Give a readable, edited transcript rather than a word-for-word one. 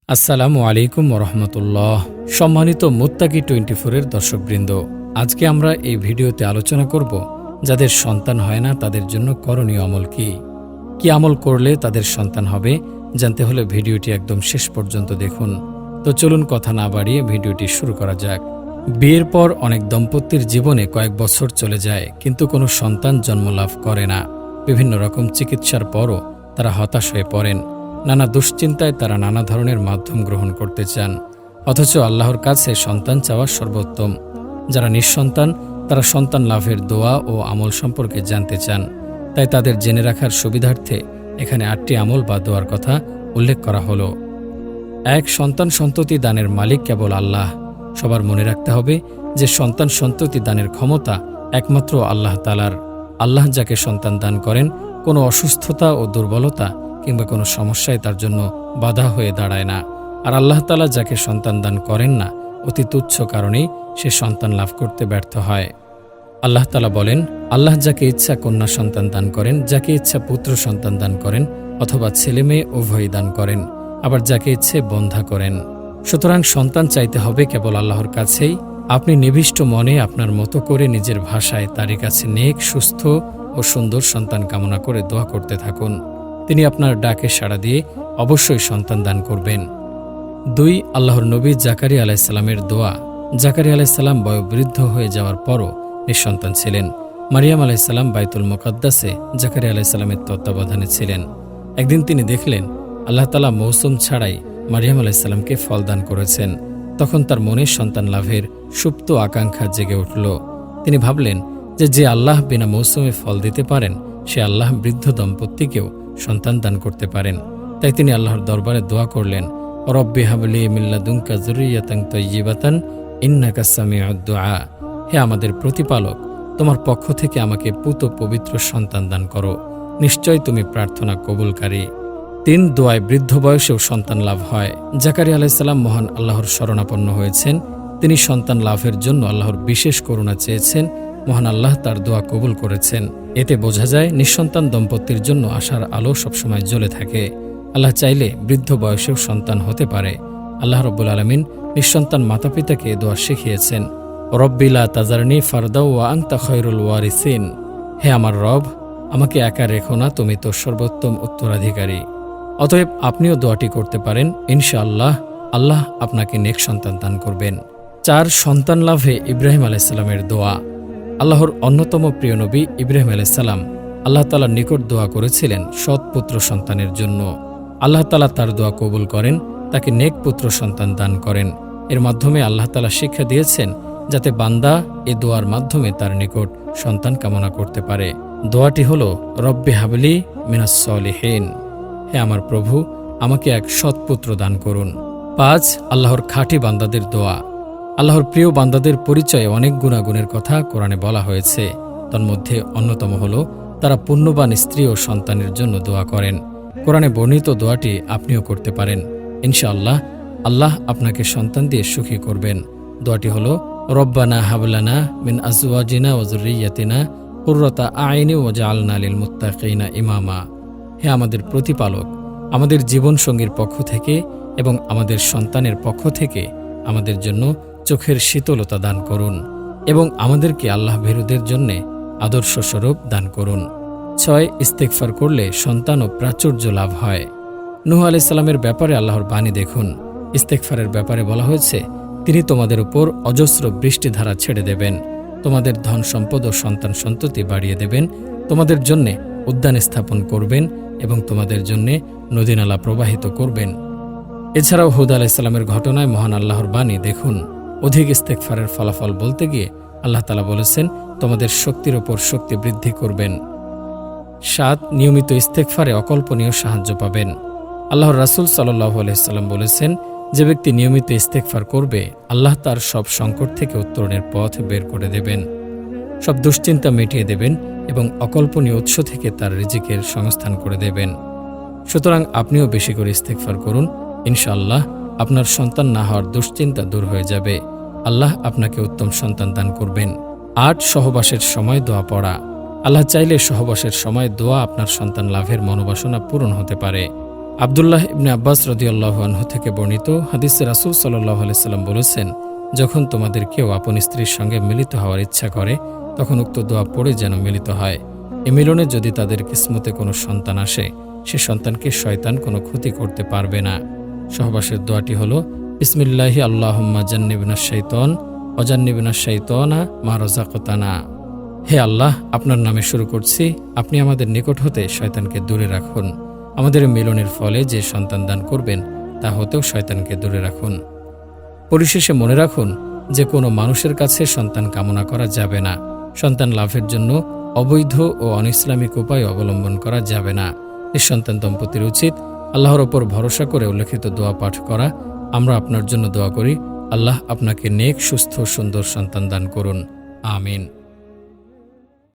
আসসালামু আলাইকুম ওরহমতুল্লাহ। সম্মানিত মুত্তাকি 24-এর দর্শকবৃন্দ, আজকে আমরা এই ভিডিওতে আলোচনা করব যাদের সন্তান হয় না তাদের জন্য করণীয় আমল কি আমল করলে তাদের সন্তান হবে। জানতে হলে ভিডিওটি একদম শেষ পর্যন্ত দেখুন। তো চলুন কথা না বাড়িয়ে ভিডিওটি শুরু করা যাক। বিয়ের পর অনেক দম্পতির জীবনে কয়েক বছর চলে যায়, কিন্তু কোনো সন্তান জন্মলাভ করে না। বিভিন্ন রকম চিকিৎসার পরও তারা হতাশ হয়ে পড়েন। নানা দুশ্চিন্তায় তারা নানা ধরনের মাধ্যম গ্রহণ করতে চান, অথচ আল্লাহর কাছে সন্তান চাওয়া সর্বোত্তম। যারা নিঃসন্তান তারা সন্তান লাভের দোয়া ও আমল সম্পর্কে জানতে চান, তাই তাদের জেনে রাখার সুবিধার্থে এখানে 8টি আমল বা দোয়ার কথা উল্লেখ করা হলো। 1. সন্তান সন্ততি দানের মালিক কেবল আল্লাহ। সবার মনে রাখতে হবে যে সন্তান সন্ততি দানের ক্ষমতা একমাত্র আল্লাহ তাআলার। আল্লাহ যাকে সন্তান দান করেন, কোনো অসুস্থতা ও দুর্বলতা কিংবা কোনো সমস্যায় তার জন্য বাধা হয়ে দাঁড়ায় না। আর আল্লাহ তাআলা যাকে সন্তান দান করেন না, অতি তুচ্ছ কারণেই সে সন্তান লাভ করতে ব্যর্থ হয়। আল্লাহ তাআলা বলেন, আল্লাহ যাকে ইচ্ছা কন্যা সন্তান দান করেন, যাকে ইচ্ছা পুত্র সন্তান দান করেন, অথবা ছেলে মেয়ে উভয়ই দান করেন, আবার যাকে ইচ্ছে বন্ধা করেন। সুতরাং সন্তান চাইতে হবে কেবল আল্লাহর কাছেই। আপনি নিবিষ্ট মনে আপনার মতো করে নিজের ভাষায় তারই কাছে নেক, সুস্থ ও সুন্দর সন্তান কামনা করে দোয়া করতে থাকুন। তিনি আপনার ডাকে সাড়া দিয়ে অবশ্যই সন্তান দান করবেন। 2. আল্লাহর নবী জাকারিয়া আলাইহিসসালামের দোয়া। জাকারিয়া আলাইহিসসালাম বয়োবৃদ্ধ হয়ে যাওয়ার পরও নিঃসন্তান ছিলেন। মারিয়াম আলাইহিসসালাম বাইতুল মুকাদ্দাসে জাকারিয়া আলাইহিসসালামের তত্ত্বাবধানে ছিলেন। একদিন তিনি দেখলেন আল্লাহ তাআলা মৌসুম ছাড়াই মারিয়াম আলাইহিসসালামকে ফল দান করেছেন। তখন তার মনে সন্তান লাভের সুপ্ত আকাঙ্ক্ষা জেগে উঠল। তিনি ভাবলেন যে আল্লাহ বিনা মৌসুমে ফল দিতে পারেন, সে আল্লাহ বৃদ্ধ দম্পতিকেও সন্তান দান করতে পারেন। তাই তিনি আল্লাহর দরবারে দোয়া করলেন, রব্বি হাবলি মিন লাদুনকা যুররিয়াতান তাইয়্যিবাতান ইন্নাকা সামিউদ দুআ। হে আমাদের প্রতিপালক, তোমার পক্ষ থেকে আমাকে পুত পবিত্র সন্তান দান করো, নিশ্চয় তুমি প্রার্থনা কবুলকারী। 3. দোয়ায় বৃদ্ধ বয়সেও সন্তান লাভ হয়। জাকারিয়া আলাইহিসসালাম মহান আল্লাহর শরণাপন্ন হয়েছেন। তিনি সন্তান লাভের জন্য আল্লাহর বিশেষ করুণা চেয়েছেন। মহান আল্লাহ তার দোয়া কবুল করেছেন। এতে বোঝা যায় নিঃসন্তান দম্পতির জন্য আশার আলো সবসময় জ্বলে থাকে। আল্লাহ চাইলে বৃদ্ধ বয়সেও সন্তান হতে পারে। আল্লাহ রব্বুল আলামিন নিঃসন্তান মাতাপিতাকে দোয়া শিখিয়েছেন, রব্বি লা তাজারনি ফারদা ওয়া আনতা খায়রুল ওয়ারিসিন। হে আমার রব, আমাকে একা রেখো না, তুমি তো সর্বোত্তম উত্তরাধিকারী। অতএব আপনিও দোয়াটি করতে পারেন। ইনশাআল্লাহ আল্লাহ আপনাকে নেক সন্তান দান করবেন। 4. সন্তান লাভে ইব্রাহিম আলাইহিসসালামের দোয়া। আল্লাহর অন্যতম প্রিয় নবী ইব্রাহিম আলাইহিসসালাম আল্লাহ তাআলার নিকট দোয়া করেছিলেন সৎ পুত্র সন্তানের জন্য। আল্লাহ তাআলা তার দোয়া কবুল করেন, তাকে নেক পুত্র সন্তান দান করেন। এর মাধ্যমে আল্লাহ তাআলা শিক্ষা দিয়েছেন যাতে বান্দা এ দোয়ার মাধ্যমে তার নিকট সন্তান কামনা করতে পারে। দোয়াটি হল, রব্বি হাবলি মিনাস সলিহিন। হে আমার প্রভু, আমাকে এক সৎপুত্র দান করুন। 5. আল্লাহর খাঁটি বান্দাদের দোয়া। আল্লাহর প্রিয় বান্দাদের পরিচয়ে অনেক গুণাগুণের কথা কোরআনে বলা হয়েছে। তন্মধ্যে অন্যতম হল তারা পুণ্যবান স্ত্রী ও সন্তানের জন্য দোয়া করেন। কোরআনে বর্ণিত দোয়াটি আপনিও করতে পারেন। ইনশাআল্লাহ আল্লাহ আপনাকে সন্তান দিয়ে সুখী করবেন। দোয়াটি হল, রব্বানা হাবলানা মিন আজওয়াজিনা ওয়া যুররিয়াতিনা কুররাতা আইনি ওয়াজআলনা লিল মুত্তাকিনা ইমামা। হে আমাদের প্রতিপালক, আমাদের জীবনসঙ্গীর পক্ষ থেকে এবং আমাদের সন্তানের পক্ষ থেকে আমাদের জন্য চোখের শীতলতা দান করুন এবং আমাদেরকে আল্লাহ ভীরুদের জন্য আদর্শস্বরূপ দান করুন। 6. ইস্তেগফার করলে সন্তান ও প্রাচুর্য লাভ হয়। নূহ আলাইহিস সালামের ব্যাপারে আল্লাহর বাণী দেখুন। ইস্তেগফারের ব্যাপারে বলা হয়েছে, তিনি তোমাদের উপর অজস্র বৃষ্টিধারা ছেড়ে দেবেন, তোমাদের ধন সম্পদ ও সন্তান সন্ততি বাড়িয়ে দেবেন, তোমাদের জন্যে উদ্যান স্থাপন করবেন এবং তোমাদের জন্যে নদীনালা প্রবাহিত করবেন। এছাড়াও হুদ আলাইহিস সালামের ঘটনায় মহান আল্লাহর বাণী দেখুন। অধিক ইস্তেগফারের ফলাফল বলতে গিয়ে আল্লাহ তাআলা বলেছেন, তোমাদের শক্তির ওপর শক্তি বৃদ্ধি করবেন। 7. নিয়মিত ইস্তেগফারে অকল্পনীয় সাহায্য পাবেন। আল্লাহর রাসূল সাল্লাল্লাহু আলাইহি সাল্লাম বলেছেন, যে ব্যক্তি নিয়মিত ইস্তেগফার করবে, আল্লাহ তার সব সংকট থেকে উত্তরণের পথ বের করে দেবেন, সব দুশ্চিন্তা মিটিয়ে দেবেন এবং অকল্পনীয় উৎস থেকে তার রিজিকের সংস্থান করে দেবেন। সুতরাং আপনিও বেশি করে ইস্তেগফার করুন। ইনশাআল্লাহ আপনার সন্তান না হওয়ার দুশ্চিন্তা দূর হয়ে যাবে। আল্লাহ আপনাকে উত্তম সন্তান দান করবেন। 8. সহবাসের সময় দোয়া পড়া। আল্লাহ চাইলে সহবাসের সময় দোয়া আপনার সন্তান লাভের মনোবাসনা পূরণ হতে পারে। আবদুল্লাহ ইবনে আব্বাস রাদিয়াল্লাহু আনহু থেকে বর্ণিত হাদিসে রাসূল সাল্লাল্লাহু আলাইহি সাল্লাম বলেছেন, যখন তোমাদের কেউ আপন স্ত্রীর সঙ্গে মিলিত হওয়ার ইচ্ছা করে তখন উক্ত দোয়া পড়ে যেন মিলিত হয়। এ মিলনে যদি তাদের কিসমতে কোনো সন্তান আসে, সে সন্তানকে শয়তান কোনো ক্ষতি করতে পারবে না। সহবাসের দোয়াটি হলো বিসমিল্লাহি আল্লাহুম্মা জান্নিবনাশ শাইতান ওয়া জান্নিবনাশ শাইতানা মা রাযাকতানা। হে আল্লাহ, আপনার নামে শুরু করছি, আপনি আমাদের নিকট হতে শয়তানকে দূরে রাখুন। আমাদের মিলনের ফলে যে সন্তান দান করবেন তা হতেও শয়তানকে দূরে রাখুন। পরিশেষে মনে রাখুন যে কোনো মানুষের কাছে সন্তান কামনা করা যাবে না। সন্তান লাভের জন্য অবৈধ ও অনিসলামিক উপায় অবলম্বন করা যাবে না। নিঃসন্তান দম্পতির উচিত আল্লাহর ওপর ভরসা করে উল্লেখিত দোয়া পাঠ করা। আমরা আপনার জন্য দোয়া করি, আল্লাহ আপনাকে নেক, সুস্থ, সুন্দর সন্তান দান করুন। আমিন।